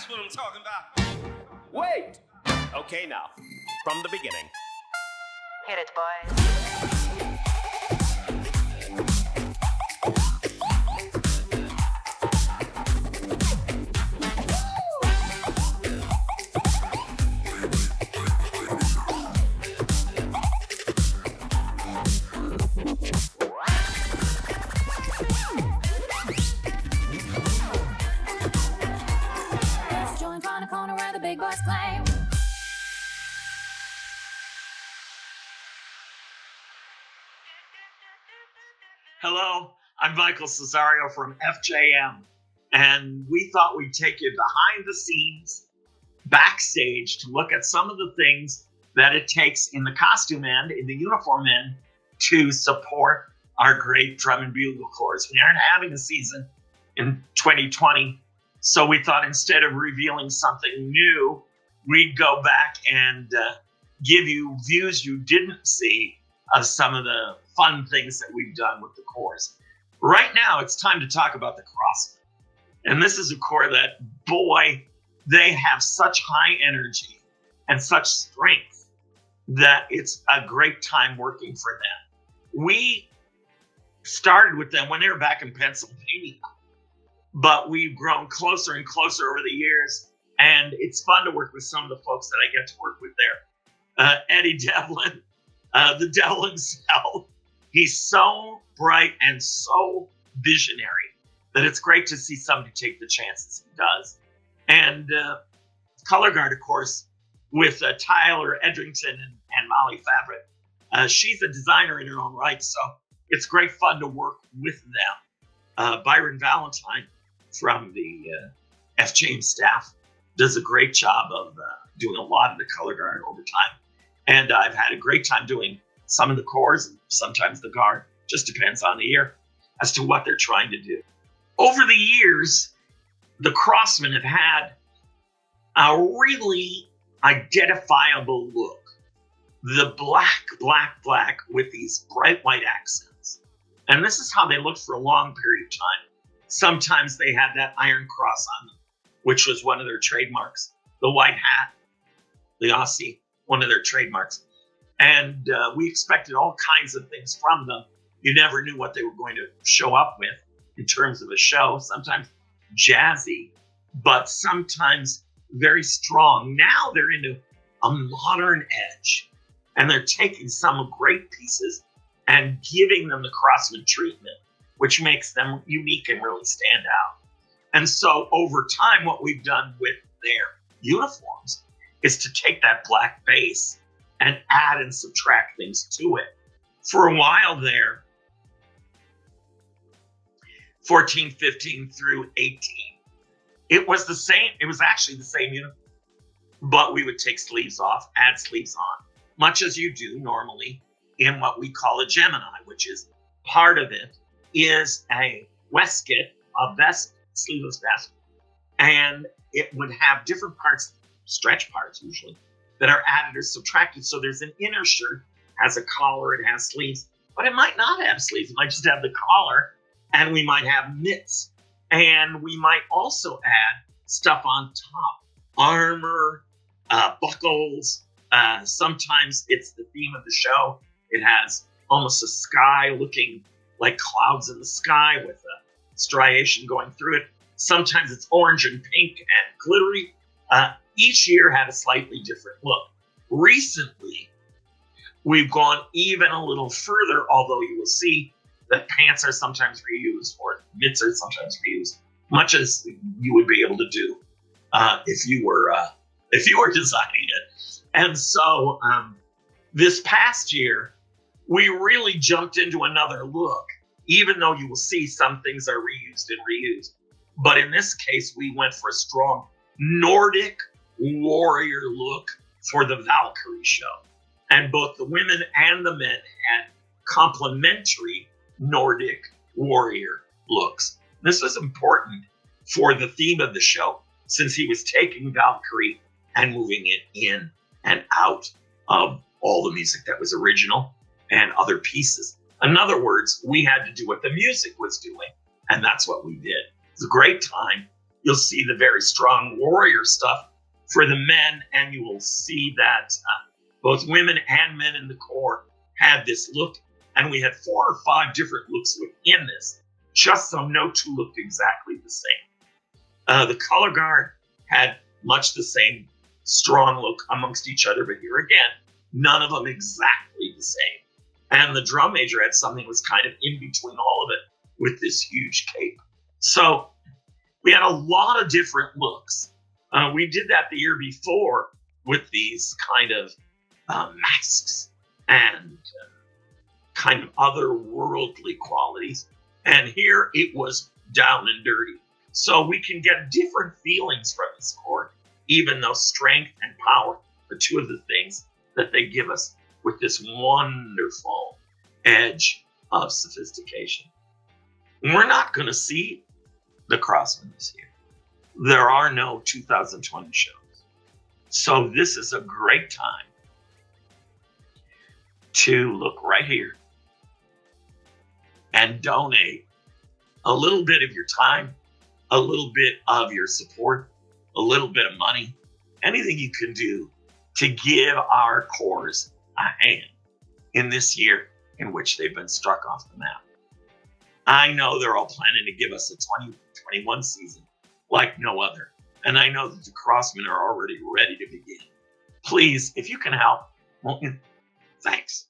what I'm talking about. Wait! Okay, now, from the beginning. Hit it, boys. Join on a corner where the big boys claim. Hello, I'm Michael Cesario from FJM, and we thought we'd take you behind the scenes, backstage, to look at some of the things that it takes in the costume end, in the uniform end, to support our great drum and bugle corps. We aren't having a season in 2020, so we thought instead of revealing something new, we'd go back and give you views you didn't see of some of the fun things that we've done with the corps. Right now, it's time to talk about the Crossmen. And this is a corps that, boy, they have such high energy and such strength that it's a great time working for them. We started with them when they were back in Pennsylvania, but we've grown closer and closer over the years, and it's fun to work with some of the folks that I get to work with there. Eddie Devlin, the devil himself. He's so bright and so visionary that it's great to see somebody take the chances he does. And Color Guard, of course, with Tyler Edrington and Molly Fabric. She's a designer in her own right, so it's great fun to work with them. Byron Valentine from the FJM staff does a great job of doing a lot of the Color Guard over time. And I've had a great time doing some of the corps and sometimes the guard. Just depends on the year as to what they're trying to do. Over the years, the Crossmen have had a really identifiable look. The black with these bright white accents. And this is how they looked for a long period of time. Sometimes they had that iron cross on them, which was one of their trademarks. The white hat, the Aussie, one of their trademarks. And we expected all kinds of things from them. You never knew what they were going to show up with in terms of a show. Sometimes jazzy, but sometimes very strong. Now they're into a modern edge, and they're taking some great pieces and giving them the Crossman treatment, which makes them unique and really stand out. And so over time, what we've done with their uniforms is to take that black base and add and subtract things to it. For a while there, 14, 15 through 18, it was the same. It was actually the same uniform, but we would take sleeves off, add sleeves on, much as you do normally in what we call a Gemini, which is part of it is a waistcoat, a vest, sleeveless vest, and it would have different parts, stretch parts usually, that are added or subtracted. So there's an inner shirt, has a collar, it has sleeves, but it might not have sleeves. It might just have the collar, and we might have mitts. And we might also add stuff on top, armor, buckles. Sometimes it's the theme of the show. It has almost a sky looking like clouds in the sky with a striation going through it. Sometimes it's orange and pink and glittery. Each year had a slightly different look. Recently, we've gone even a little further, although you will see that pants are sometimes reused or mitts are sometimes reused, much as you would be able to do if you were designing it. And so this past year, we really jumped into another look, even though you will see some things are reused and reused. But in this case, we went for a strong Nordic warrior look for the Valkyrie show. And both the women and the men had complementary Nordic warrior looks. This was important for the theme of the show, since he was taking Valkyrie and moving it in and out of all the music that was original and other pieces. In other words, we had to do what the music was doing, and that's what we did. It's a great time. you'll see the very strong warrior stuff for the men, and you will see that both women and men in the Corps had this look, and we had 4 or 5 different looks within this, just so no two looked exactly the same. The color guard had much the same strong look amongst each other, but here again, none of them exactly the same. And the drum major had something that was kind of in between all of it with this huge cape. So we had a lot of different looks. We did that the year before with these kind of masks and kind of otherworldly qualities. And here it was down and dirty. So we can get different feelings from this Corps, even though strength and power are 2 of the things that they give us with this wonderful edge of sophistication. We're not going to see the Crossmen this year. There are no 2020 shows. So this is a great time to look right here and donate a little bit of your time, a little bit of your support, a little bit of money, anything you can do to give our corps a hand in this year in which they've been struck off the map. I know they're all planning to give us a 2021 season like no other. And I know that the Crossmen are already ready to begin. Please, if you can help, won't you? Thanks.